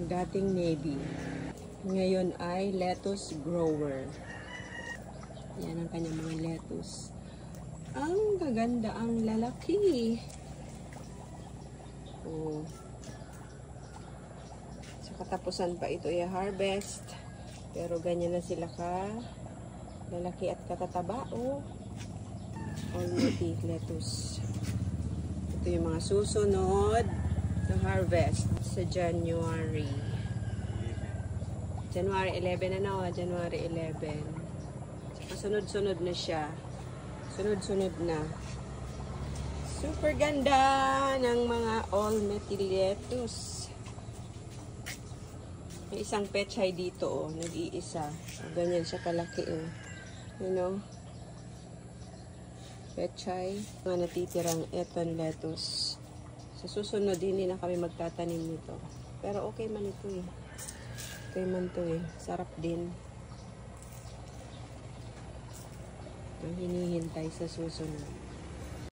Yung dating navy. Ngayon ay lettuce grower. Yan ang kanyang mga lettuce. Ang gaganda, ang lalaki. Oh. So, katapusan pa ito i-harvest. Pero ganyan na sila ka lalaki at katataba. Oh. Already lettuce. Ito yung mga susunod na harvest sa January. January 11 na, January 11. Saka sunod-sunod na siya. Sunod-sunod na. Super ganda ng mga Olmette lettuce. May isang pechay dito, oh. Nag-iisa. Ganyan siya kalaki, oh. You know? Pechay. Mga natitirang eton lettuce. Sa susunod, hindi na kami magtatanim nito. Pero okay man ito, eh. Okay man ito, eh. Sarap din. Ang hinihintay sa susunod.